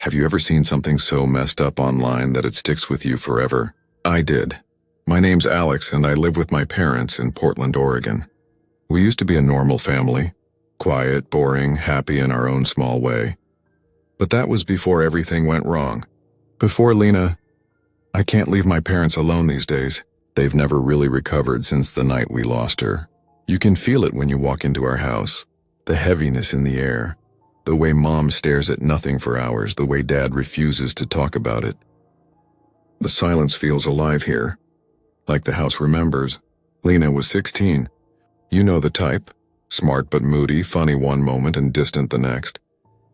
Have you ever seen something so messed up online that it sticks with you forever? I did. My name's Alex and I live with my parents in Portland, Oregon. We used to be a normal family. Quiet, boring, happy in our own small way. But that was before everything went wrong. Before Lena, I can't leave my parents alone these days. They've never really recovered since the night we lost her. You can feel it when you walk into our house. The heaviness in the air. The way Mom stares at nothing for hours, the way Dad refuses to talk about it. The silence feels alive here. Like the house remembers. Lena was 16. You know the type. Smart but moody, funny one moment and distant the next.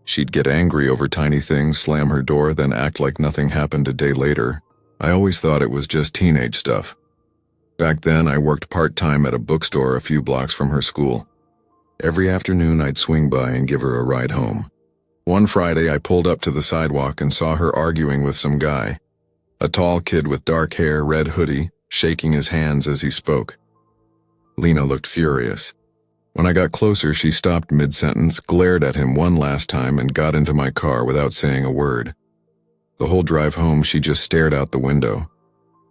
She'd get angry over tiny things, slam her door, then act like nothing happened a day later. I always thought it was just teenage stuff. Back then, I worked part-time at a bookstore a few blocks from her school. Every afternoon, I'd swing by and give her a ride home. One Friday, I pulled up to the sidewalk and saw her arguing with some guy. A tall kid with dark hair, red hoodie, shaking his hands as he spoke. Lena looked furious. When I got closer, she stopped mid-sentence, glared at him one last time, and got into my car without saying a word. The whole drive home, she just stared out the window.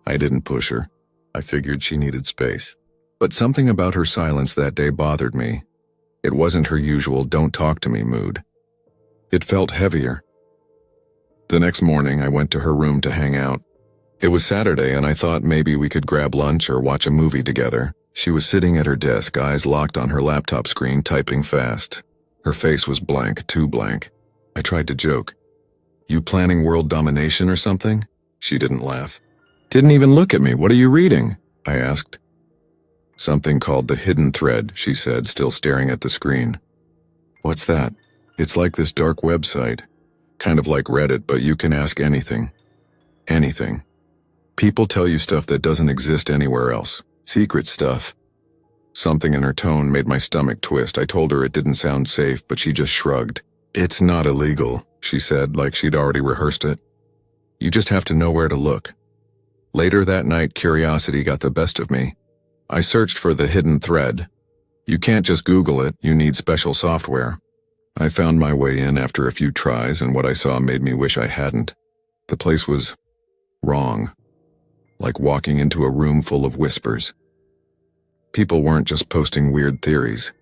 I didn't push her. I figured she needed space. But something about her silence that day bothered me. It wasn't her usual don't talk to me mood. It felt heavier. The next morning, I went to her room to hang out. It was Saturday and I thought maybe we could grab lunch or watch a movie together. She was sitting at her desk, eyes locked on her laptop screen, typing fast. Her face was blank, too blank. I tried to joke. You planning world domination or something? She didn't laugh. Didn't even look at me. What are you reading? I asked. Something called The Hidden Thread, she said, still staring at the screen. What's that? It's like this dark website. Kind of like Reddit, but you can ask anything. Anything. People tell you stuff that doesn't exist anywhere else. Secret stuff. Something in her tone made my stomach twist. I told her it didn't sound safe, but she just shrugged. It's not illegal, she said, like she'd already rehearsed it. You just have to know where to look. Later that night, curiosity got the best of me. I searched for The Hidden Thread. You can't just Google it, you need special software. I found my way in after a few tries, and what I saw made me wish I hadn't. The place was wrong. Like walking into a room full of whispers. People weren't just posting weird theories.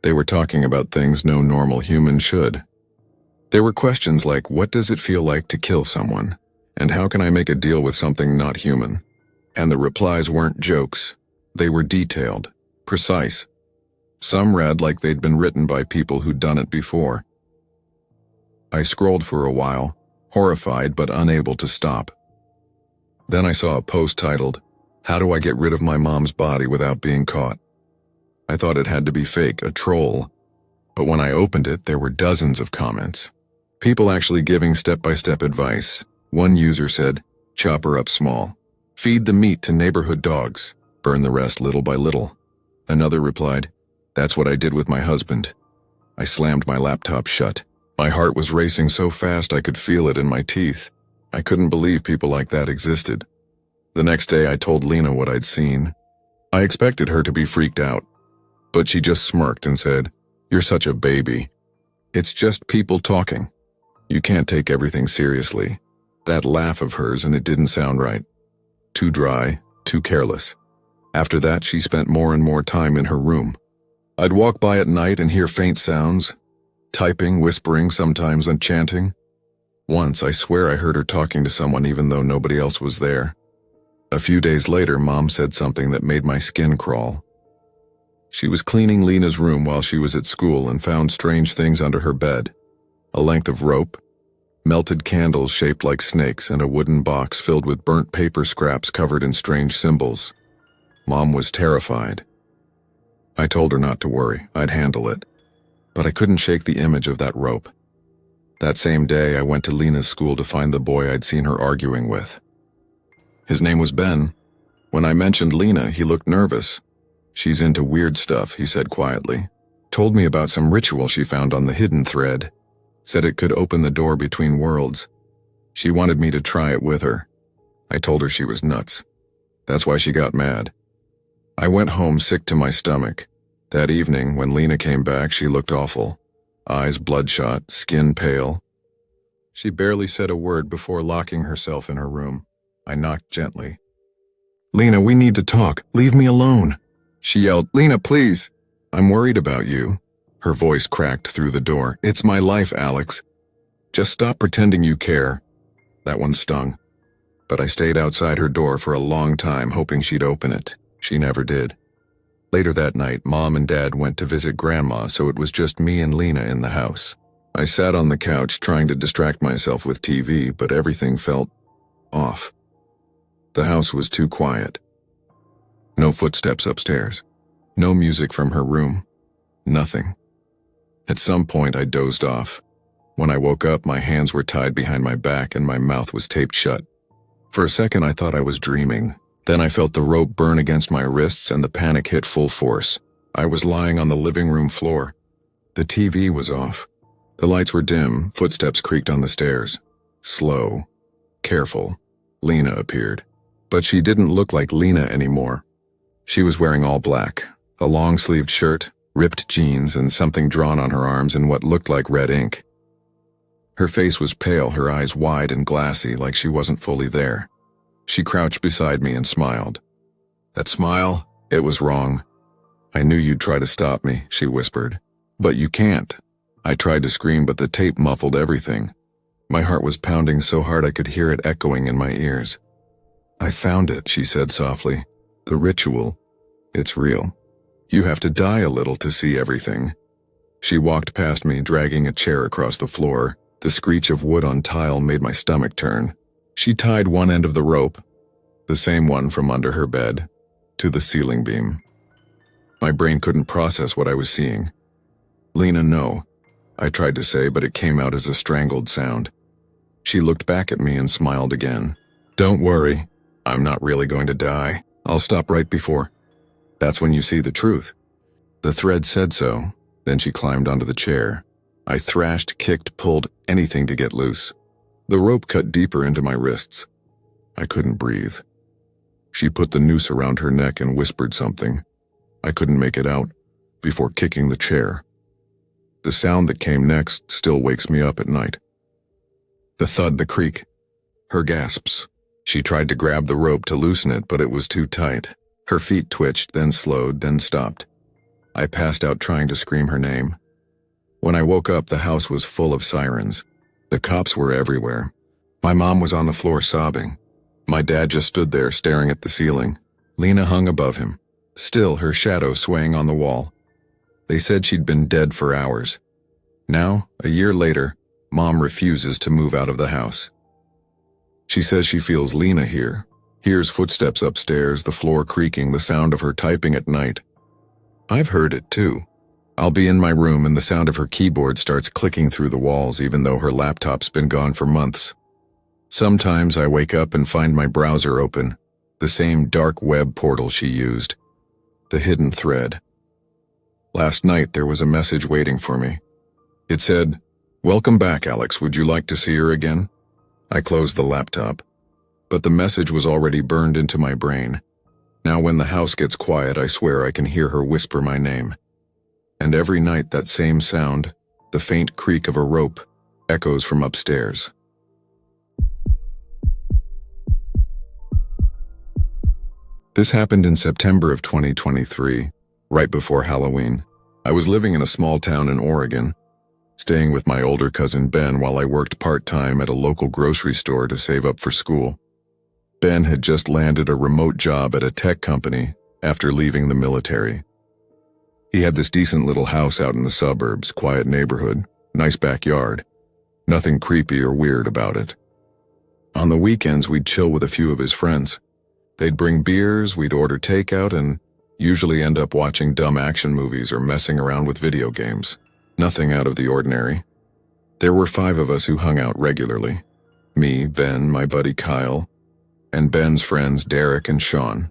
They were talking about things no normal human should. There were questions like, what does it feel like to kill someone? And how can I make a deal with something not human? And the replies weren't jokes. They were detailed, precise. Some read like they'd been written by people who'd done it before. I scrolled for a while, horrified but unable to stop. Then I saw a post titled, How do I get rid of my mom's body without being caught? I thought it had to be fake, a troll. But when I opened it, there were dozens of comments. People actually giving step-by-step advice. One user said, chop her up small. Feed the meat to neighborhood dogs. Burn the rest little by little. Another replied, that's what I did with my husband. I slammed my laptop shut. My heart was racing so fast I could feel it in my teeth. I couldn't believe people like that existed. The next day I told Lena what I'd seen. I expected her to be freaked out. But she just smirked and said, you're such a baby. It's just people talking. You can't take everything seriously. That laugh of hers, and it didn't sound right. Too dry, too careless. After that, she spent more and more time in her room. I'd walk by at night and hear faint sounds, typing, whispering, sometimes chanting. Once, I swear I heard her talking to someone even though nobody else was there. A few days later, Mom said something that made my skin crawl. She was cleaning Lena's room while she was at school and found strange things under her bed. A length of rope, melted candles shaped like snakes, and a wooden box filled with burnt paper scraps covered in strange symbols. Mom was terrified. I told her not to worry, I'd handle it. But I couldn't shake the image of that rope. That same day, I went to Lena's school to find the boy I'd seen her arguing with. His name was Ben. When I mentioned Lena, he looked nervous. She's into weird stuff, he said quietly. Told me about some ritual she found on the Hidden Thread. Said it could open the door between worlds. She wanted me to try it with her. I told her she was nuts. That's why she got mad. I went home sick to my stomach. That evening, when Lena came back, she looked awful. Eyes bloodshot, skin pale. She barely said a word before locking herself in her room. I knocked gently. "Lena, we need to talk. Leave me alone." She yelled, "Lena, please." "I'm worried about you." Her voice cracked through the door. "It's my life, Alex. Just stop pretending you care." That one stung. But I stayed outside her door for a long time, hoping she'd open it. She never did. Later that night, Mom and Dad went to visit Grandma, so it was just me and Lena in the house. I sat on the couch trying to distract myself with TV, but everything felt off. The house was too quiet. No footsteps upstairs. No music from her room. Nothing. At some point, I dozed off. When I woke up, my hands were tied behind my back and my mouth was taped shut. For a second, I thought I was dreaming. Then I felt the rope burn against my wrists and the panic hit full force. I was lying on the living room floor. The TV was off. The lights were dim, footsteps creaked on the stairs. Slow, careful, Lena appeared. But she didn't look like Lena anymore. She was wearing all black, a long-sleeved shirt, ripped jeans, and something drawn on her arms in what looked like red ink. Her face was pale, her eyes wide and glassy, like she wasn't fully there. She crouched beside me and smiled. That smile, it was wrong. "I knew you'd try to stop me," she whispered. "But you can't." I tried to scream, but the tape muffled everything. My heart was pounding so hard I could hear it echoing in my ears. "I found it," she said softly. "The ritual. It's real. You have to die a little to see everything." She walked past me, dragging a chair across the floor. The screech of wood on tile made my stomach turn. She tied one end of the rope, the same one from under her bed, to the ceiling beam. My brain couldn't process what I was seeing. "Lena, no," I tried to say, but it came out as a strangled sound. She looked back at me and smiled again. "Don't worry. I'm not really going to die. I'll stop right before. That's when you see the truth." The thread said so. Then she climbed onto the chair. I thrashed, kicked, pulled, anything to get loose. The rope cut deeper into my wrists. I couldn't breathe. She put the noose around her neck and whispered something. I couldn't make it out, before kicking the chair. The sound that came next still wakes me up at night. The thud, the creak, her gasps. She tried to grab the rope to loosen it, but it was too tight. Her feet twitched, then slowed, then stopped. I passed out trying to scream her name. When I woke up, the house was full of sirens. The cops were everywhere. My mom was on the floor sobbing. My dad just stood there staring at the ceiling. Lena hung above him, still her shadow swaying on the wall. They said she'd been dead for hours. Now, a year later, Mom refuses to move out of the house. She says she feels Lena here, hears footsteps upstairs, the floor creaking, the sound of her typing at night. I've heard it too. I'll be in my room and the sound of her keyboard starts clicking through the walls even though her laptop's been gone for months. Sometimes I wake up and find my browser open, the same dark web portal she used, the hidden thread. Last night there was a message waiting for me. It said, "Welcome back, Alex. Would you like to see her again?" I closed the laptop, but the message was already burned into my brain. Now when the house gets quiet, I swear I can hear her whisper my name. And every night that same sound, the faint creak of a rope, echoes from upstairs. This happened in September of 2023, right before Halloween. I was living in a small town in Oregon, staying with my older cousin Ben while I worked part-time at a local grocery store to save up for school. Ben had just landed a remote job at a tech company after leaving the military. He had this decent little house out in the suburbs, quiet neighborhood, nice backyard. Nothing creepy or weird about it. On the weekends, we'd chill with a few of his friends. They'd bring beers, we'd order takeout, and usually end up watching dumb action movies or messing around with video games. Nothing out of the ordinary. There were 5 of us who hung out regularly. Me, Ben, my buddy Kyle, and Ben's friends Derek and Sean.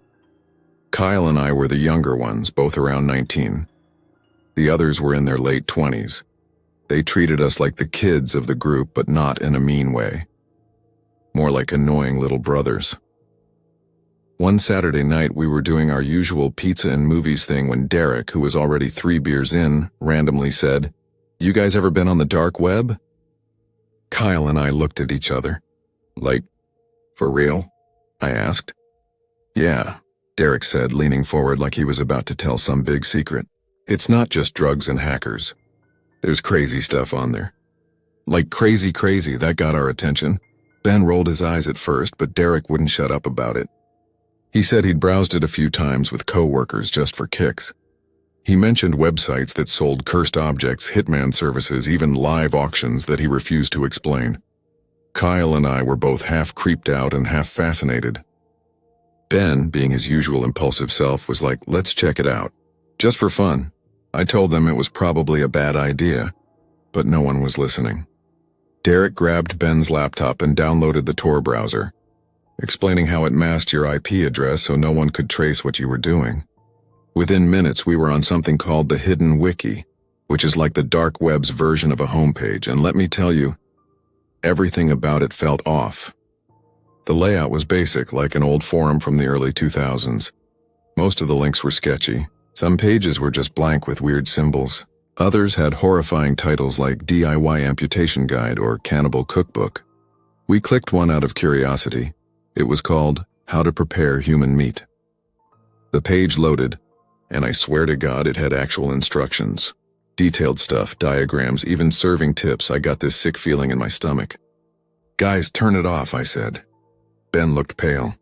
Kyle and I were the younger ones, both around 19. The others were in their late 20s. They treated us like the kids of the group, but not in a mean way. More like annoying little brothers. One Saturday night, we were doing our usual pizza and movies thing when Derek, who was already 3 beers in, randomly said, "You guys ever been on the dark web?" Kyle and I looked at each other. Like, for real? I asked. Yeah, Derek said, leaning forward like he was about to tell some big secret. It's not just drugs and hackers. There's crazy stuff on there. Like crazy, that got our attention. Ben rolled his eyes at first, but Derek wouldn't shut up about it. He said he'd browsed it a few times with co-workers just for kicks. He mentioned websites that sold cursed objects, hitman services, even live auctions that he refused to explain. Kyle and I were both half creeped out and half fascinated. Ben, being his usual impulsive self, was like, let's check it out. Just for fun. I told them it was probably a bad idea, but no one was listening. Derek grabbed Ben's laptop and downloaded the Tor browser, explaining how it masked your IP address so no one could trace what you were doing. Within minutes, we were on something called the Hidden Wiki, which is like the dark web's version of a homepage, and let me tell you, everything about it felt off. The layout was basic, like an old forum from the early 2000s. Most of the links were sketchy. Some pages were just blank with weird symbols. Others had horrifying titles like DIY Amputation Guide or Cannibal Cookbook. We clicked one out of curiosity. It was called How to Prepare Human Meat. The page loaded, and I swear to God it had actual instructions. Detailed stuff, diagrams, even serving tips. I got this sick feeling in my stomach. Guys, turn it off, I said. Ben looked pale.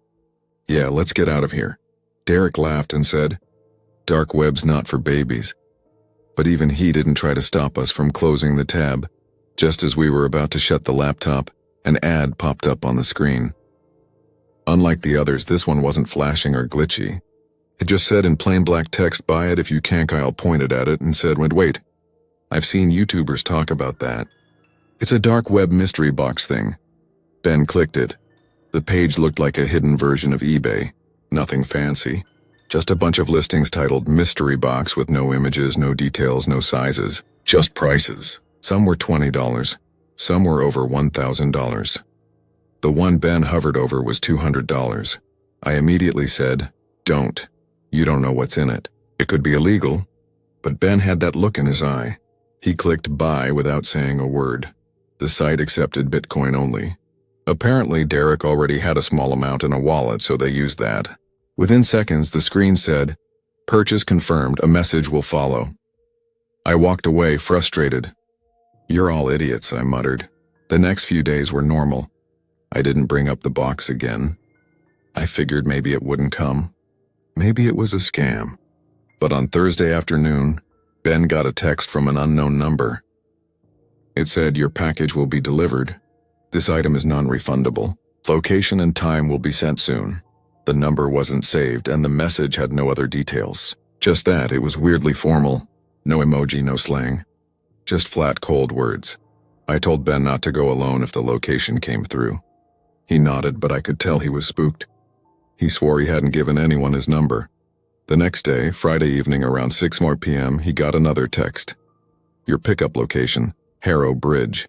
Yeah, let's get out of here. Derek laughed and said, dark web's not for babies. But even he didn't try to stop us from closing the tab. Just as we were about to shut the laptop, an ad popped up on the screen. Unlike the others, this one wasn't flashing or glitchy. It just said in plain black text, buy it if you can. Kyle pointed at it and said, wait, I've seen YouTubers talk about that. It's a dark web mystery box thing. Ben clicked it. The page looked like a hidden version of eBay. Nothing fancy. Just a bunch of listings titled Mystery Box with no images, no details, no sizes. Just prices. Some were $20. Some were over $1,000. The one Ben hovered over was $200. I immediately said, don't. You don't know what's in it. It could be illegal. But Ben had that look in his eye. He clicked buy without saying a word. The site accepted Bitcoin only. Apparently, Derek already had a small amount in a wallet, so they used that. Within seconds, the screen said, purchase confirmed, a message will follow. I walked away, frustrated. You're all idiots, I muttered. The next few days were normal. I didn't bring up the box again. I figured maybe it wouldn't come. Maybe it was a scam. But on Thursday afternoon, Ben got a text from an unknown number. It said, your package will be delivered. This item is non-refundable. Location and time will be sent soon. The number wasn't saved, and the message had no other details. Just that, it was weirdly formal. No emoji, no slang. Just flat, cold words. I told Ben not to go alone if the location came through. He nodded, but I could tell he was spooked. He swore he hadn't given anyone his number. The next day, Friday evening around 6 p.m., he got another text. Your pickup location, Harrow Bridge.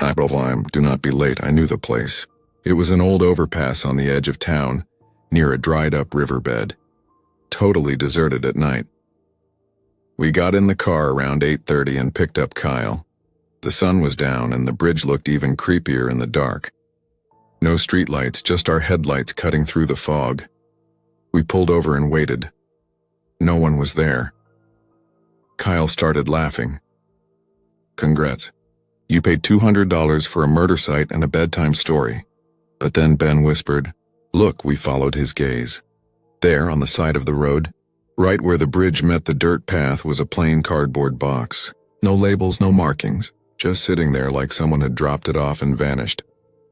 I told him, do not be late, I knew the place. It was an old overpass on the edge of town, near a dried-up riverbed. Totally deserted at night. We got in the car around 8:30 and picked up Kyle. The sun was down and the bridge looked even creepier in the dark. No streetlights, just our headlights cutting through the fog. We pulled over and waited. No one was there. Kyle started laughing. Congrats. You paid $200 for a murder site and a bedtime story. But then Ben whispered, look, we followed his gaze. There, on the side of the road, right where the bridge met the dirt path, was a plain cardboard box. No labels, no markings, just sitting there like someone had dropped it off and vanished.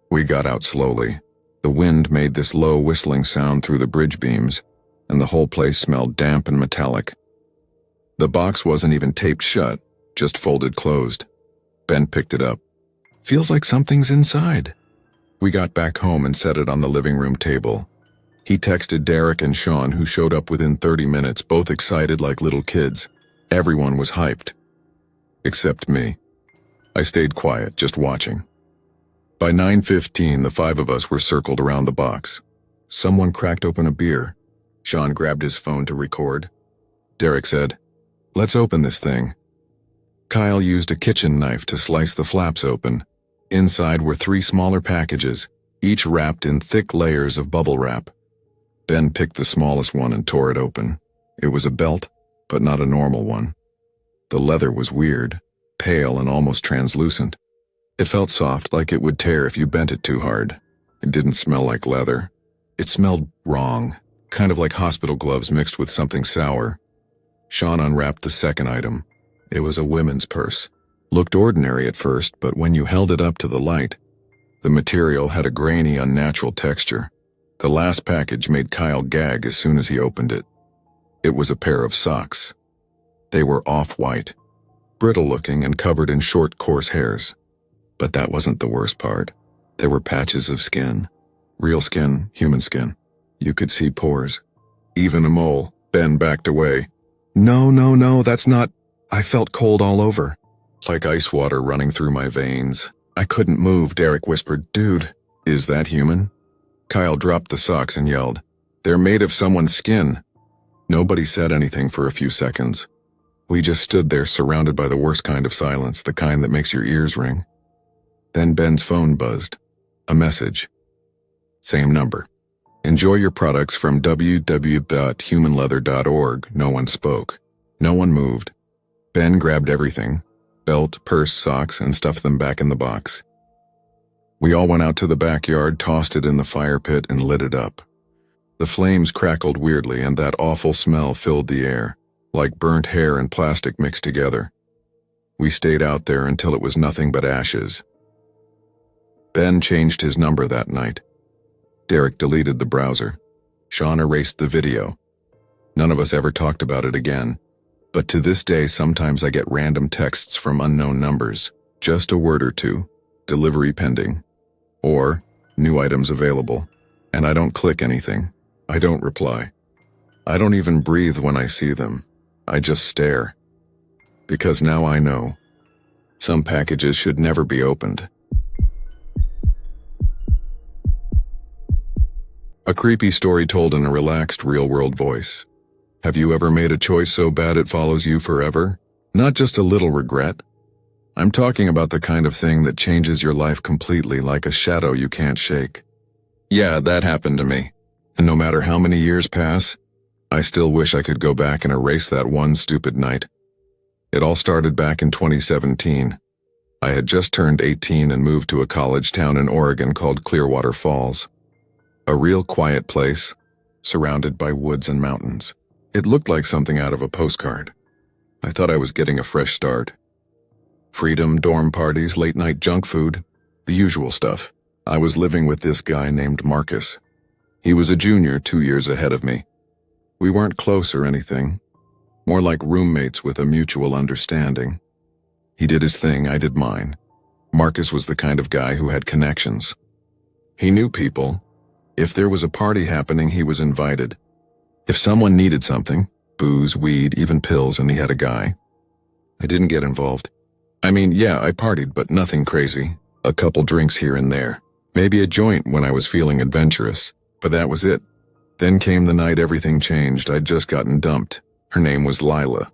We got out slowly. The wind made this low whistling sound through the bridge beams, and the whole place smelled damp and metallic. The box wasn't even taped shut, just folded closed. Ben picked it up. Feels like something's inside. We got back home and set it on the living room table. He texted Derek and Sean, who showed up within 30 minutes, both excited like little kids. Everyone was hyped. Except me. I stayed quiet, just watching. By 9:15, the 5 of us were circled around the box. Someone cracked open a beer. Sean grabbed his phone to record. Derek said, let's open this thing. Kyle used a kitchen knife to slice the flaps open. Inside were 3 smaller packages, each wrapped in thick layers of bubble wrap. Ben picked the smallest one and tore it open. It was a belt, but not a normal one. The leather was weird, pale and almost translucent. It felt soft, like it would tear if you bent it too hard. It didn't smell like leather. It smelled wrong, kind of like hospital gloves mixed with something sour. Sean unwrapped the second item. It was a women's purse. Looked ordinary at first, but when you held it up to the light, the material had a grainy, unnatural texture. The last package made Kyle gag as soon as he opened it. It was a pair of socks. They were off-white, brittle-looking and covered in short, coarse hairs. But that wasn't the worst part. There were patches of skin. Real skin, human skin. You could see pores. Even a mole. Ben backed away. No, that's not... I felt cold all over. Like ice water running through my veins. I couldn't move, Derek whispered. Dude, is that human? Kyle dropped the socks and yelled, "They're made of someone's skin." Nobody said anything for a few seconds. We just stood there surrounded by the worst kind of silence, the kind that makes your ears ring. Then Ben's phone buzzed. A message. Same number. Enjoy your products from www.humanleather.org. No one spoke. No one moved. Ben grabbed everything, belt, purse, socks, and stuffed them back in the box. We all went out to the backyard, tossed it in the fire pit, and lit it up. The flames crackled weirdly, and that awful smell filled the air, like burnt hair and plastic mixed together. We stayed out there until it was nothing but ashes. Ben changed his number that night. Derek deleted the browser. Sean erased the video. None of us ever talked about it again. But to this day, sometimes I get random texts from unknown numbers. Just a word or two. Delivery pending. Or, new items available. And I don't click anything. I don't reply. I don't even breathe when I see them. I just stare. Because now I know. Some packages should never be opened. A creepy story told in a relaxed, real-world voice. Have you ever made a choice so bad it follows you forever? Not just a little regret. I'm talking about the kind of thing that changes your life completely, like a shadow you can't shake. Yeah, that happened to me. And no matter how many years pass, I still wish I could go back and erase that one stupid night. It all started back in 2017. I had just turned 18 and moved to a college town in Oregon called Clearwater Falls. A real quiet place, surrounded by woods and mountains. It looked like something out of a postcard. I thought I was getting a fresh start. Freedom, dorm parties, late-night junk food, the usual stuff. I was living with this guy named Marcus. He was a junior 2 years ahead of me. We weren't close or anything, more like roommates with a mutual understanding. He did his thing, I did mine. Marcus was the kind of guy who had connections. He knew people. If there was a party happening, he was invited. If someone needed something, booze, weed, even pills, and he had a guy, I didn't get involved. I mean, yeah, I partied, but nothing crazy. A couple drinks here and there. Maybe a joint when I was feeling adventurous. But that was it. Then came the night everything changed. I'd just gotten dumped. Her name was Lila.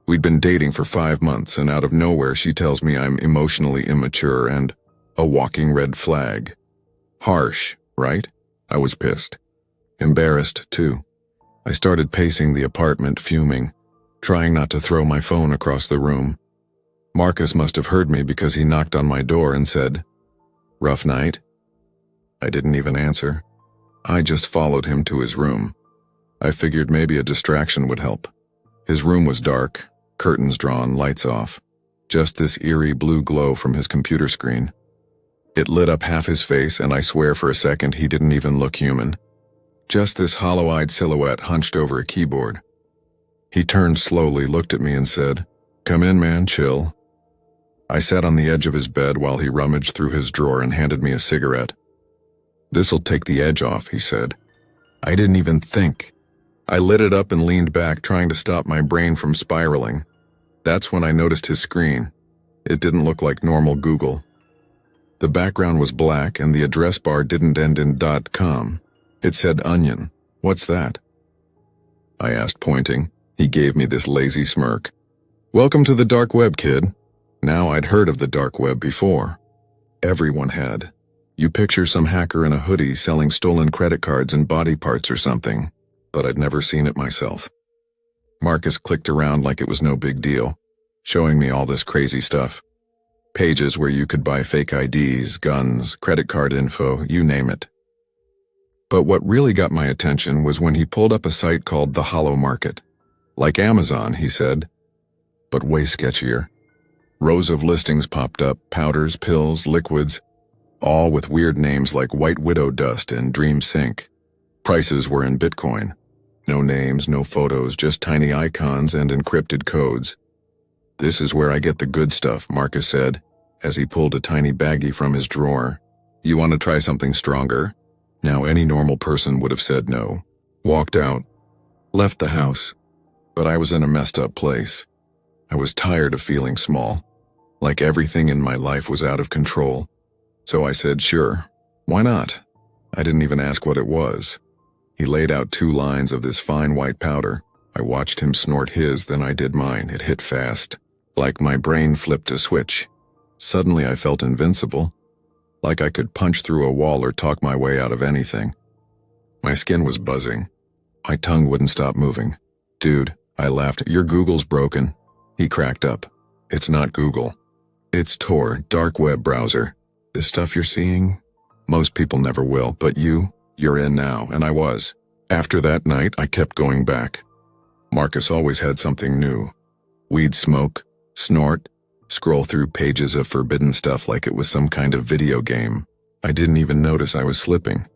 We'd been dating for 5 months, and out of nowhere she tells me I'm emotionally immature and a walking red flag. Harsh, right? I was pissed. Embarrassed, too. I started pacing the apartment, fuming, trying not to throw my phone across the room. Marcus must have heard me because he knocked on my door and said, "Rough night?" I didn't even answer. I just followed him to his room. I figured maybe a distraction would help. His room was dark, curtains drawn, lights off. Just this eerie blue glow from his computer screen. It lit up half his face, and I swear for a second he didn't even look human. Just this hollow-eyed silhouette hunched over a keyboard. He turned slowly, looked at me and said, "Come in, man, chill." I sat on the edge of his bed while he rummaged through his drawer and handed me a cigarette. "This'll take the edge off," he said. I didn't even think. I lit it up and leaned back, trying to stop my brain from spiraling. That's when I noticed his screen. It didn't look like normal Google. The background was black and the address bar didn't end in .com. It said Onion. What's that? I asked, pointing. He gave me this lazy smirk. "Welcome to the dark web, kid." Now I'd heard of the dark web before. Everyone had. You picture some hacker in a hoodie selling stolen credit cards and body parts or something, but I'd never seen it myself. Marcus clicked around like it was no big deal, showing me all this crazy stuff. Pages where you could buy fake IDs, guns, credit card info, you name it. But what really got my attention was when he pulled up a site called the Hollow Market. Like Amazon, he said, but way sketchier. Rows of listings popped up, powders, pills, liquids, all with weird names like White Widow Dust and Dream Sync. Prices were in Bitcoin. No names, no photos, just tiny icons and encrypted codes. This is where I get the good stuff, Marcus said, as he pulled a tiny baggie from his drawer. You want to try something stronger? Now any normal person would have said no. Walked out. Left the house. But I was in a messed up place. I was tired of feeling small. Like everything in my life was out of control. So I said, sure, why not? I didn't even ask what it was. He laid out 2 lines of this fine white powder. I watched him snort his, then I did mine. It hit fast. Like my brain flipped a switch. Suddenly I felt invincible. Like I could punch through a wall or talk my way out of anything. My skin was buzzing. My tongue wouldn't stop moving. Dude, I laughed, your Google's broken. He cracked up. It's not Google. It's Tor, dark web browser. This stuff you're seeing? Most people never will, but you're in now, and I was. After that night, I kept going back. Marcus always had something new. We'd smoke, snort, scroll through pages of forbidden stuff like it was some kind of video game. I didn't even notice I was slipping.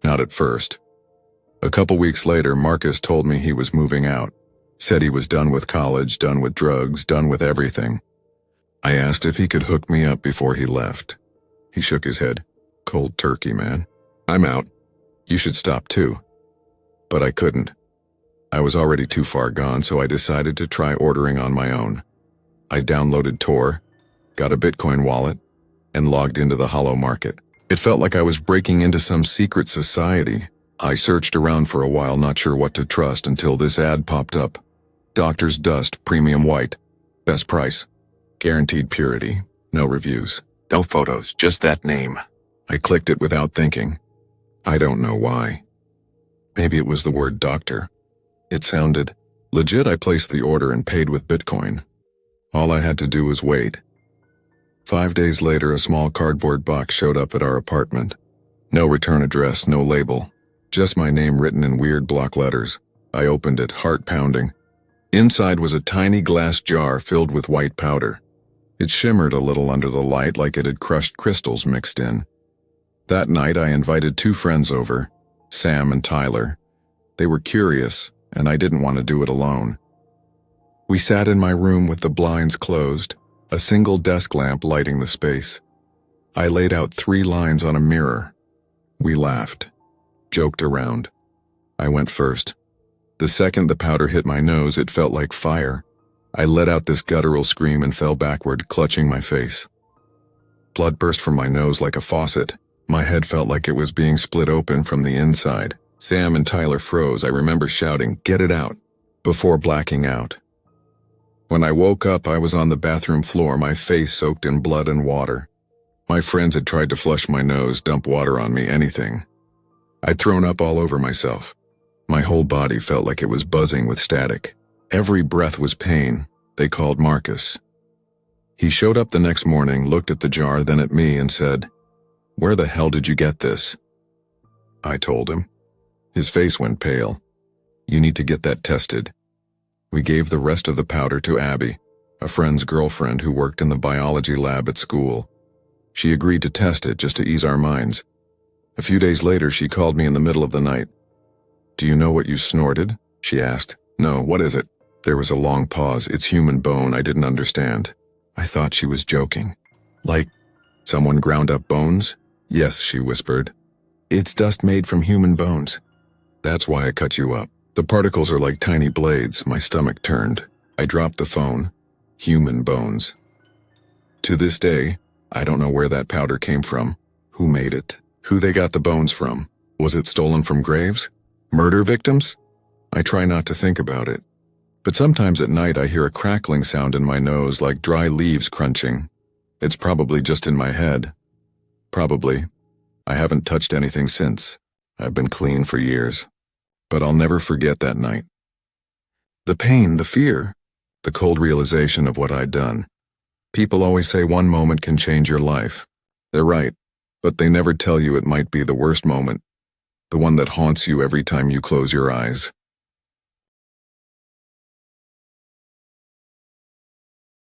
Not at first. A couple weeks later, Marcus told me he was moving out. Said he was done with college, done with drugs, done with everything. I asked if he could hook me up before he left. He shook his head. Cold turkey, man. I'm out. You should stop too. But I couldn't. I was already too far gone, so I decided to try ordering on my own. I downloaded Tor, got a Bitcoin wallet, and logged into the Hollow Market. It felt like I was breaking into some secret society. I searched around for a while, not sure what to trust, until this ad popped up. Doctor's Dust Premium White. Best price. Guaranteed purity. No reviews. No photos, just that name. I clicked it without thinking. I don't know why. Maybe it was the word doctor. It sounded legit. I placed the order and paid with Bitcoin. All I had to do was wait. 5 days later, a small cardboard box showed up at our apartment. No return address, no label. Just my name written in weird block letters. I opened it, heart pounding. Inside was a tiny glass jar filled with white powder. It shimmered a little under the light like it had crushed crystals mixed in. That night I invited 2 friends over, Sam and Tyler. They were curious, and I didn't want to do it alone. We sat in my room with the blinds closed, a single desk lamp lighting the space. I laid out 3 lines on a mirror. We laughed, joked around. I went first. The second the powder hit my nose, it felt like fire. I let out this guttural scream and fell backward, clutching my face. Blood burst from my nose like a faucet. My head felt like it was being split open from the inside. Sam and Tyler froze. I remember shouting, "Get it out," before blacking out. When I woke up, I was on the bathroom floor, my face soaked in blood and water. My friends had tried to flush my nose, dump water on me, anything. I'd thrown up all over myself. My whole body felt like it was buzzing with static. Every breath was pain. They called Marcus. He showed up the next morning, looked at the jar, then at me and said, "Where the hell did you get this?" I told him. His face went pale. "You need to get that tested." We gave the rest of the powder to Abby, a friend's girlfriend who worked in the biology lab at school. She agreed to test it just to ease our minds. A few days later, she called me in the middle of the night. "Do you know what you snorted?" she asked. "No, what is it?" There was a long pause. "It's human bone." I didn't understand. I thought she was joking. "Like, someone ground up bones?" "Yes," she whispered. "It's dust made from human bones." "That's why I cut you up. The particles are like tiny blades." My stomach turned. I dropped the phone. Human bones. To this day, I don't know where that powder came from, who made it, who they got the bones from. Was it stolen from graves? Murder victims? I try not to think about it. But sometimes at night I hear a crackling sound in my nose like dry leaves crunching. It's probably just in my head. Probably. I haven't touched anything since. I've been clean for years. But I'll never forget that night. The pain, the fear, the cold realization of what I'd done. People always say one moment can change your life. They're right, but they never tell you it might be the worst moment, the one that haunts you every time you close your eyes.